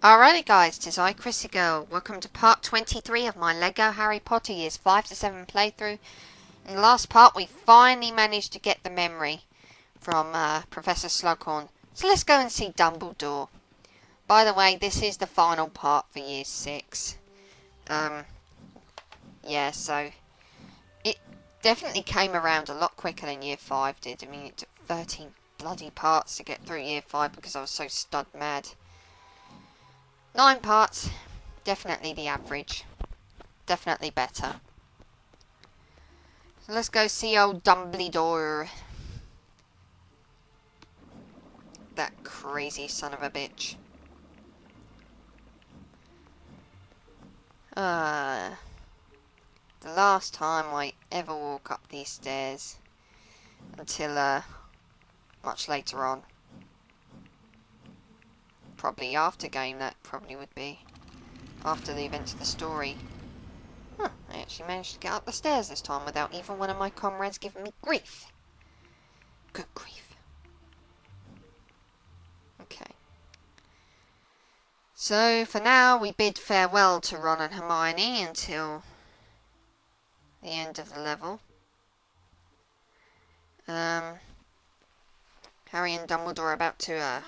Alrighty guys, 'tis I, ChrissieGirl. Welcome to part 23 of my LEGO Harry Potter Years 5 to 7 playthrough. In the last part, we finally managed to get the memory from Professor Slughorn. So let's go and see Dumbledore. By the way, this is the final part for Year 6. Yeah, so it definitely came around a lot quicker than Year 5 did. I mean, it took 13 bloody parts to get through Year 5 because I was so stud mad. 9 parts, definitely the average. Definitely better. So let's go see old Dumbledore. That crazy son of a bitch. The last time I ever walk up these stairs until much later on. Probably after game, that probably would be. After the events of the story. Huh, I actually managed to get up the stairs this time without even one of my comrades giving me grief. Good grief. Okay. So, for now, we bid farewell to Ron and Hermione until the end of the level. Harry and Dumbledore are about to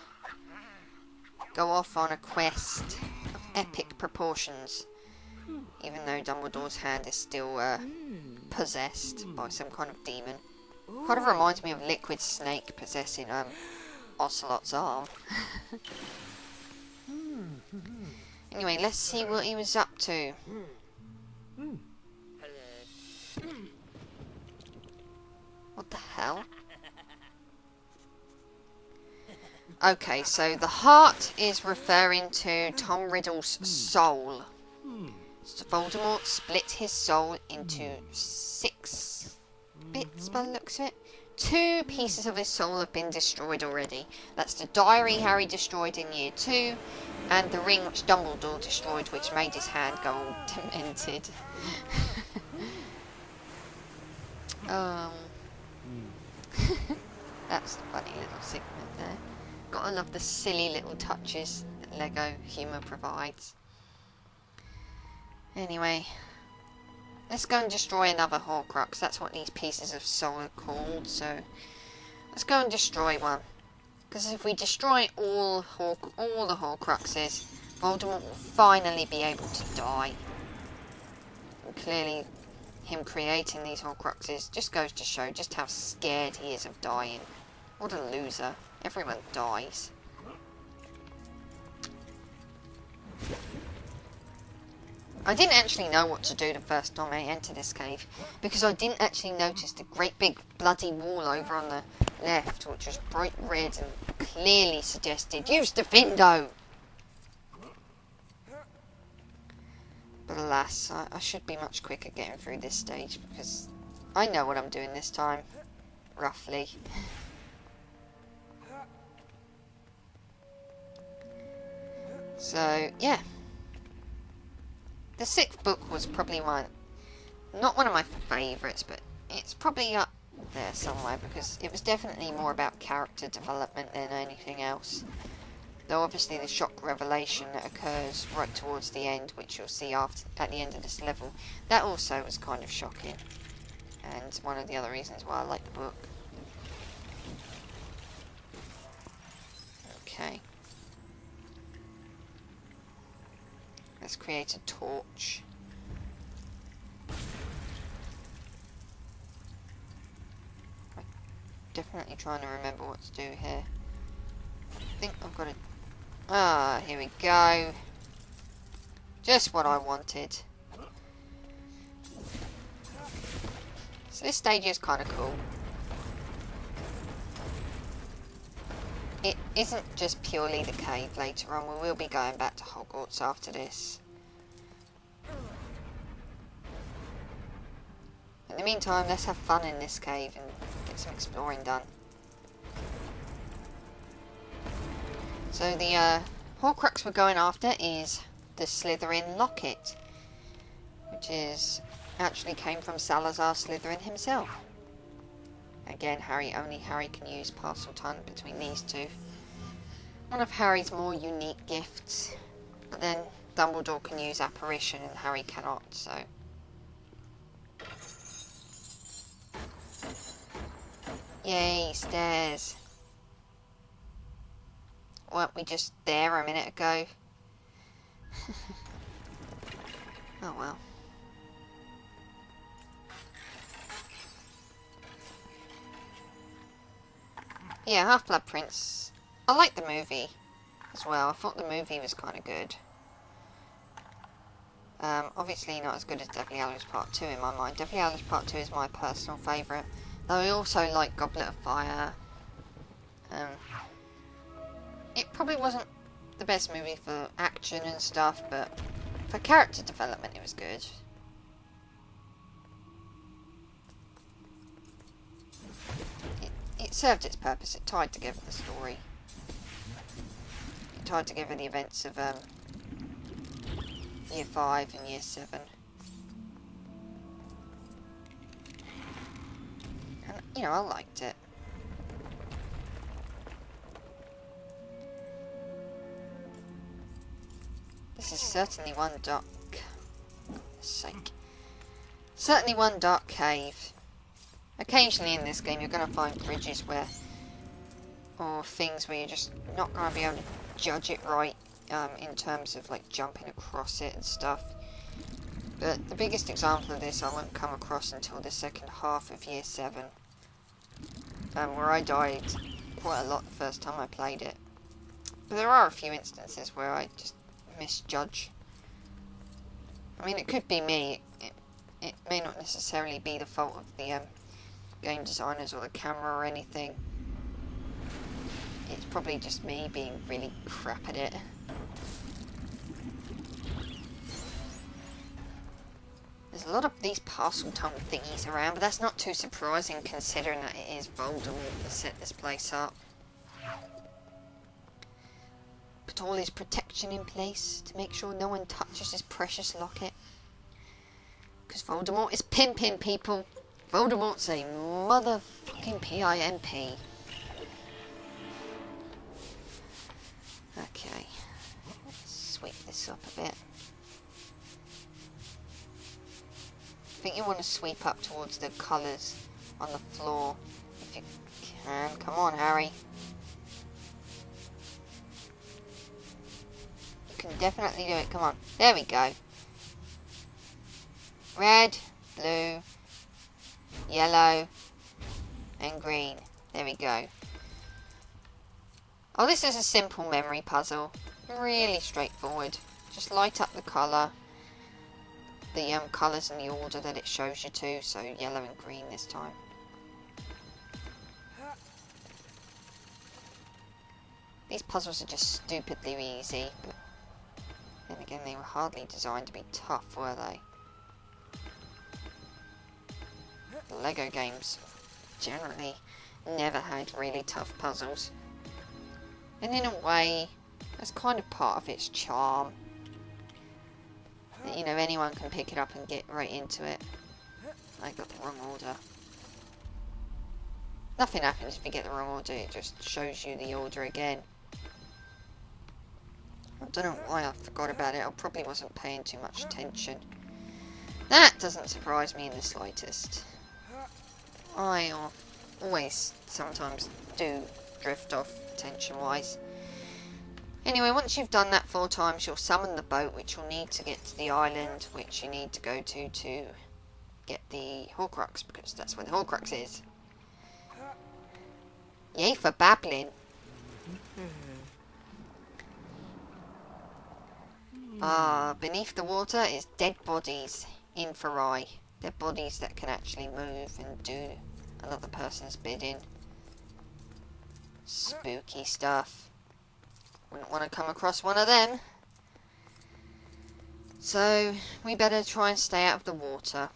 go off on a quest of epic proportions, even though Dumbledore's hand is still possessed by some kind of demon. Kind of reminds me of Liquid Snake possessing Ocelot's arm. Anyway, let's see what he was up to. What the hell? Okay, so the heart is referring to Tom Riddle's soul. So Voldemort split his soul into 6 bits by the looks of it. 2 pieces of his soul have been destroyed already. That's the diary Harry destroyed in Year 2, and the ring which Dumbledore destroyed, which made his hand go all demented. That's a funny little segment there. Gotta love the silly little touches that LEGO humour provides. Anyway, let's go and destroy another Horcrux. That's what these pieces of soul are called, so let's go and destroy one. Because if we destroy all the Horcruxes, Voldemort will finally be able to die. And clearly, him creating these Horcruxes just goes to show just how scared he is of dying. What a loser. Everyone dies. I didn't actually know what to do the first time I entered this cave, because I didn't actually notice the great big bloody wall over on the left, which was bright red and clearly suggested, use the Findo! But alas, I should be much quicker getting through this stage, because I know what I'm doing this time. Roughly. So, yeah. The 6th book was probably not one of my favourites, but it's probably up there somewhere, because it was definitely more about character development than anything else. Though obviously the shock revelation that occurs right towards the end, which you'll see at the end of this level, that also was kind of shocking. And one of the other reasons why I like the book. Okay. Let's create a torch. I'm definitely trying to remember what to do here. I think I've got to... Ah, here we go. Just what I wanted. So this stage is kind of cool. It isn't just purely the cave later on. We will be going back to Hogwarts after this. In the meantime, let's have fun in this cave and get some exploring done. So the Horcrux we're going after is the Slytherin locket, which actually came from Salazar Slytherin himself. Again, only Harry can use Parseltongue between these two. One of Harry's more unique gifts. But then Dumbledore can use apparition and Harry cannot, so... Yay, stairs. Weren't we just there a minute ago? Oh well. Yeah, Half-Blood Prince. I like the movie as well. I thought the movie was kind of good. Obviously not as good as Deathly Hallows Part 2 in my mind. Deathly Hallows Part 2 is my personal favourite. Though I also like Goblet of Fire. It probably wasn't the best movie for action and stuff, but for character development it was good. It served its purpose. It tied together the story. It tied together the events of Year 5 and Year 7. And, you know, I liked it. This is certainly one dark... For goodness sake. Certainly one dark cave. Occasionally in this game you're going to find bridges where... or things where you're just not going to be able to judge it right in terms of like jumping across it and stuff. But the biggest example of this I won't come across until the second half of Year 7. Where I died quite a lot the first time I played it. But there are a few instances where I just misjudge. I mean, it could be me. It may not necessarily be the fault of the game designers or the camera or anything. It's probably just me being really crap at it. There's a lot of these parcel tunnel thingies around, but that's not too surprising considering that it is Voldemort that set this place up. Put all his protection in place to make sure no one touches his precious locket. Because Voldemort is pimping people. Voldemort's a motherfucking P-I-M-P. Okay. Let's sweep this up a bit. I think you want to sweep up towards the colours on the floor. If you can. Come on, Harry. You can definitely do it. Come on. There we go. Red, blue, yellow, and green. There we go. Oh, this is a simple memory puzzle. Really straightforward. Just light up the colour. The colours in the order that it shows you to. So yellow and green this time. These puzzles are just stupidly easy. But then again, they were hardly designed to be tough, were they? The Lego games generally never had really tough puzzles. And in a way, that's kind of part of its charm. That, you know, anyone can pick it up and get right into it. I got the wrong order. Nothing happens if you get the wrong order, it just shows you the order again. I don't know why I forgot about it, I probably wasn't paying too much attention. That doesn't surprise me in the slightest. I always sometimes do drift off attention-wise. Anyway, once you've done that 4 times, you'll summon the boat, which you'll need to get to the island, which you need to go to get the Horcrux, because that's where the Horcrux is. Yay for babbling. Beneath the water is dead bodies, inferi. Dead bodies that can actually move and do another person's bidding. Spooky stuff. Wouldn't want to come across one of them. So, we better try and stay out of the water.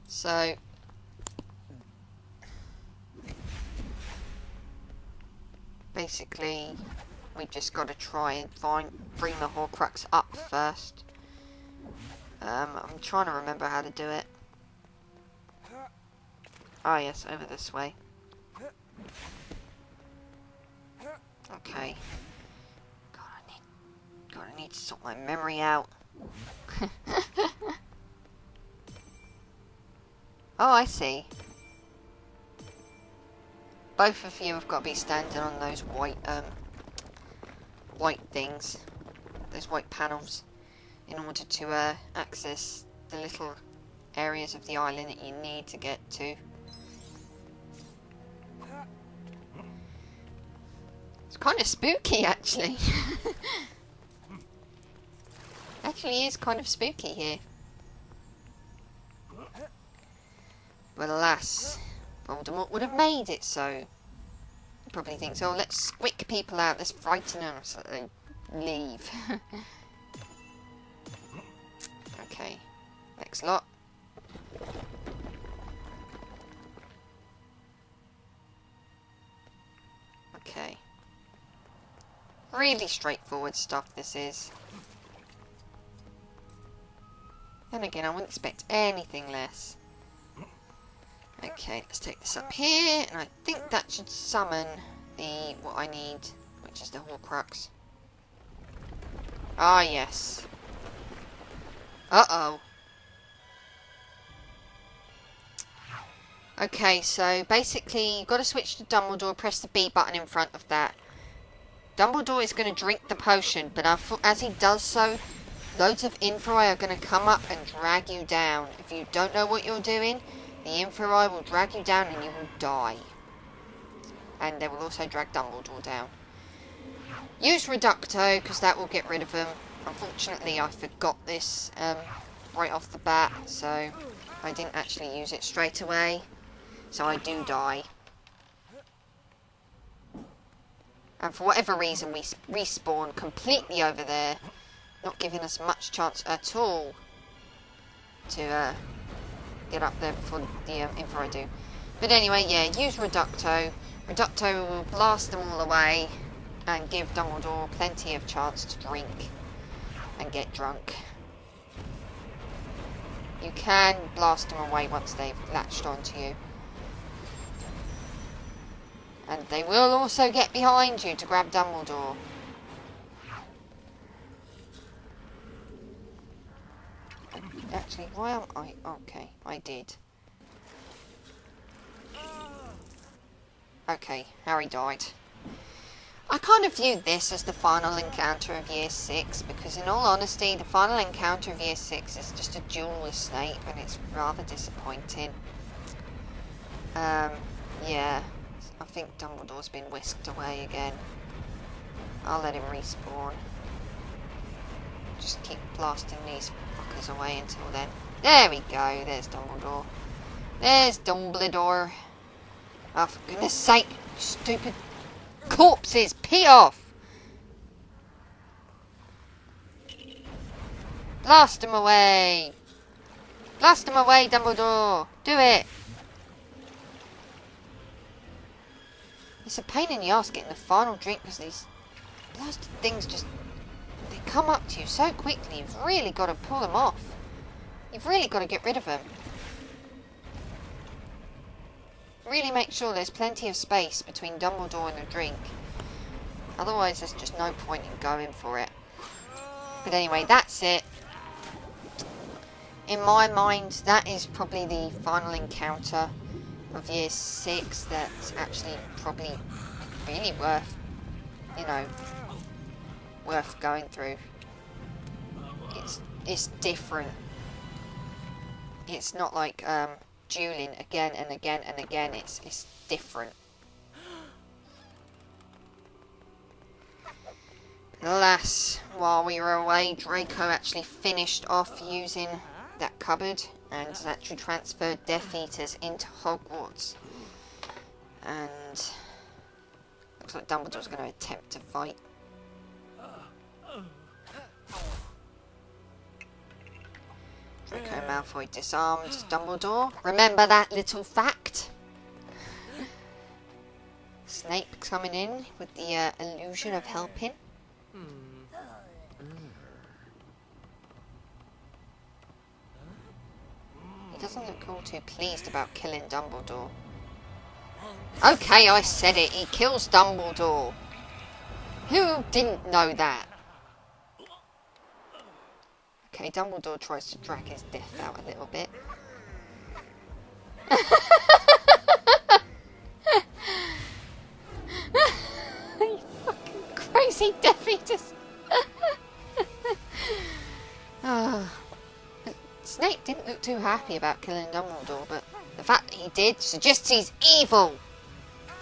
So, basically, we've just got to try and bring the Horcrux up first. I'm trying to remember how to do it. Ah yes, over this way. Okay. God, I need to sort my memory out. Oh, I see. Both of you have got to be standing on those white things, those white panels, in order to access the little areas of the island that you need to get to. It's kind of spooky, actually. Actually is kind of spooky here. But alas, Voldemort would have made it so. He probably thinks, oh, let's squick people out, let's frighten them so they leave. Okay, next lot. Okay. Really straightforward stuff this is. And again, I wouldn't expect anything less. Okay, let's take this up here, and I think that should summon what I need, which is the Horcrux. Ah, yes. Uh-oh. Okay, so basically, you've got to switch to Dumbledore, press the B button in front of that. Dumbledore is going to drink the potion, but as he does so, loads of Inferi are going to come up and drag you down. If you don't know what you're doing, the Inferi will drag you down and you will die. And they will also drag Dumbledore down. Use Reducto, because that will get rid of them. Unfortunately, I forgot this right off the bat, so I didn't actually use it straight away. So I do die. And for whatever reason, we respawn completely over there, not giving us much chance at all to get up there before the Inferi do. But anyway, yeah, use Reducto. Reducto will blast them all away and give Dumbledore plenty of chance to drink and get drunk. You can blast them away once they've latched onto you. And they will also get behind you to grab Dumbledore. Actually, why am I... Okay, I did. Okay, Harry died. I kind of viewed this as the final encounter of Year 6, because in all honesty, the final encounter of Year 6 is just a duel with Snape, and it's rather disappointing. Yeah, I think Dumbledore's been whisked away again. I'll let him respawn. Just keep blasting these fuckers away until then. There we go, there's Dumbledore. There's Dumbledore. Oh, for goodness sake, stupid corpses, pee off! Blast them away! Blast them away, Dumbledore! Do it! It's a pain in the ass getting the final drink because these blasted things just... they come up to you so quickly, you've really got to pull them off. You've really got to get rid of them. Really make sure there's plenty of space between Dumbledore and the drink. Otherwise, there's just no point in going for it. But anyway, that's it. In my mind, that is probably the final encounter of Year 6 that's actually probably really worth, you know, worth going through. It's different. It's not like dueling again and again and again. It's different. Alas, while we were away, Draco actually finished off using that cupboard and has actually transferred Death Eaters into Hogwarts. And looks like Dumbledore's going to attempt to fight. Draco Malfoy disarmed Dumbledore. Remember that little fact? Snape coming in with the illusion of helping. He doesn't look all too pleased about killing Dumbledore. Okay, I said it. He kills Dumbledore. Who didn't know that? Okay, Dumbledore tries to drag his death out a little bit. You fucking crazy Death Eaters. Snape didn't look too happy about killing Dumbledore, but the fact that he did suggests he's evil.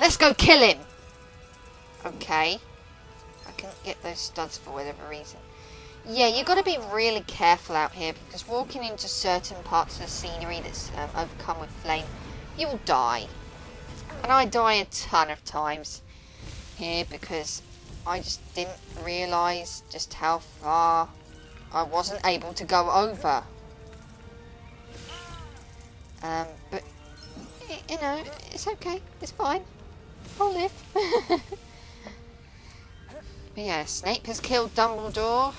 Let's go kill him. Okay. I couldn't get those studs for whatever reason. Yeah, you've got to be really careful out here, because walking into certain parts of the scenery that's overcome with flame, you'll die. And I die a ton of times here because I just didn't realise just how far I wasn't able to go over. But, you know, it's okay. It's fine. I'll live. But yeah, Snape has killed Dumbledore.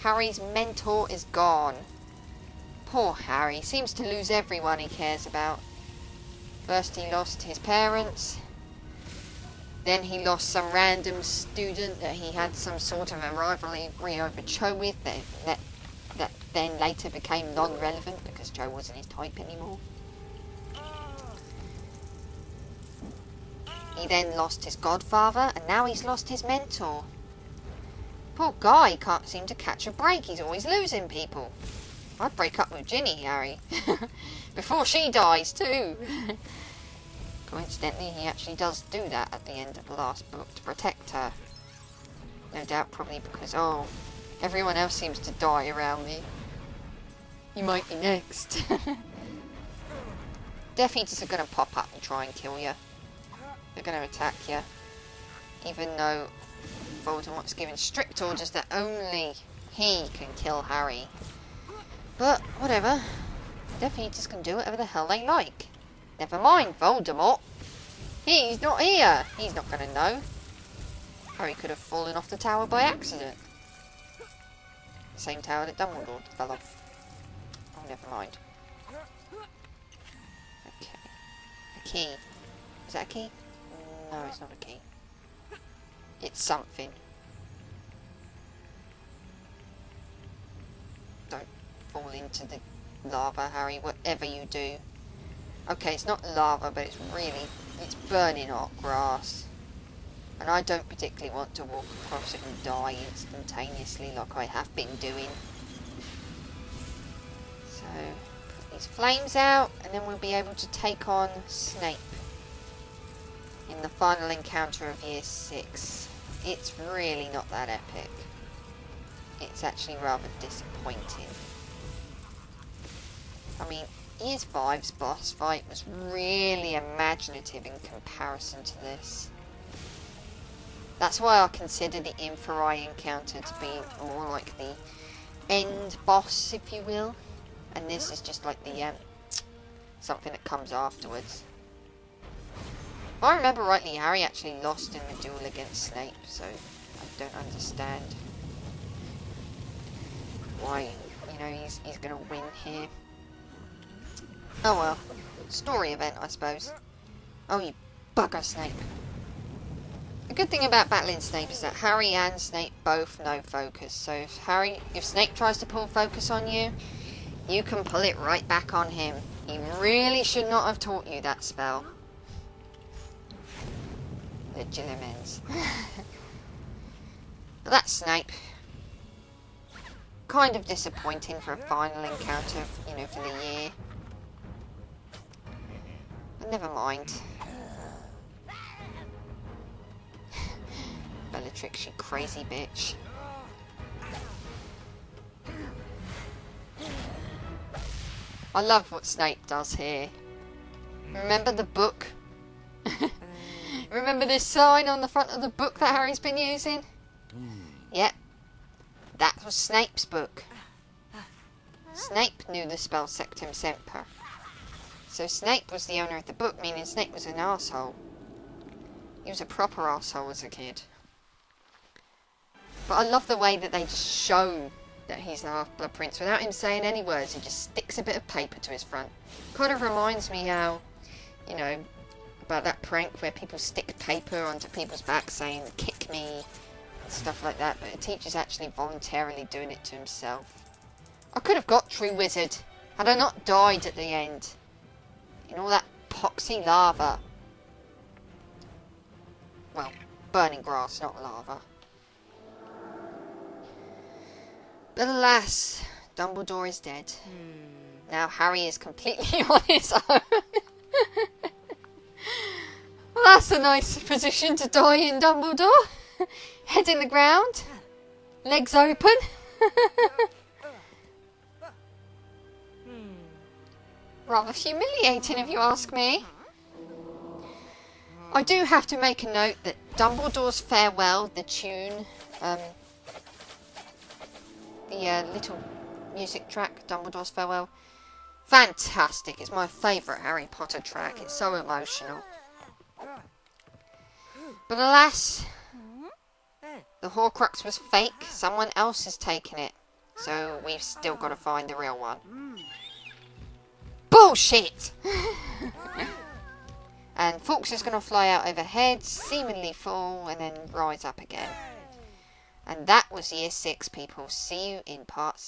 Harry's mentor is gone. Poor Harry. Seems to lose everyone he cares about. First he lost his parents. Then he lost some random student that he had some sort of a rivalry over Cho with. That then later became non-relevant because Cho wasn't his type anymore. He then lost his godfather, and now he's lost his mentor. Poor guy can't seem to catch a break. He's always losing people. I'd break up with Ginny, Harry. Before she dies, too. Coincidentally, he actually does do that at the end of the last book to protect her. No doubt probably because, oh, everyone else seems to die around me. You might be next. Death Eaters are going to pop up and try and kill you. They're going to attack you. Even though Voldemort's given strict orders that only he can kill Harry. But, whatever. Death Eaters can do whatever the hell they like. Never mind Voldemort. He's not here. He's not going to know. Harry could have fallen off the tower by accident. The same tower that Dumbledore fell off. Oh, never mind. Okay. A key. Is that a key? No, it's not a key. It's something. Don't fall into the lava, Harry, whatever you do. Okay, it's not lava, but it's burning hot grass. And I don't particularly want to walk across it and die instantaneously like I have been doing. So, put these flames out, and then we'll be able to take on Snape in the final encounter of Year 6. It's really not that epic. It's actually rather disappointing. I mean, Year 5's boss fight was really imaginative in comparison to this. That's why I consider the Inferi encounter to be more like the end boss, if you will. And this is just like the, something that comes afterwards. If I remember rightly, Harry actually lost in the duel against Snape, so I don't understand why, you know, he's going to win here. Oh well, story event, I suppose. Oh, you bugger, Snape. The good thing about battling Snape is that Harry and Snape both know focus, so if Snape tries to pull focus on you, you can pull it right back on him. He really should not have taught you that spell. Legilimens. But that's Snape. Kind of disappointing for a final encounter, you know, for the year. But never mind. Bellatrix, you crazy bitch. I love what Snape does here. Remember the book? Remember this sign on the front of the book that Harry's been using? Yep. That was Snape's book. Snape knew the spell Sectum Semper. So Snape was the owner of the book, meaning Snape was an arsehole. He was a proper arsehole as a kid. But I love the way that they just show that he's the Half-Blood Prince without him saying any words. He just sticks a bit of paper to his front. Kind of reminds me how, you know, about that prank where people stick paper onto people's backs saying, kick me, and stuff like that. But the teacher's actually voluntarily doing it to himself. I could have got True Wizard had I not died at the end. In all that poxy lava. Well, burning grass, not lava. But alas, Dumbledore is dead. Now Harry is completely on his own. Well, that's a nice position to die in, Dumbledore. Head in the ground. Legs open. Rather humiliating, if you ask me. I do have to make a note that Dumbledore's Farewell, the tune, the little music track, Dumbledore's Farewell, fantastic. It's my favourite Harry Potter track. It's so emotional. But alas, the Horcrux was fake. Someone else has taken it. So we've still got to find the real one. Bullshit! And Fawkes is going to fly out overhead, seemingly fall, and then rise up again. And that was Year 6, people. See you in part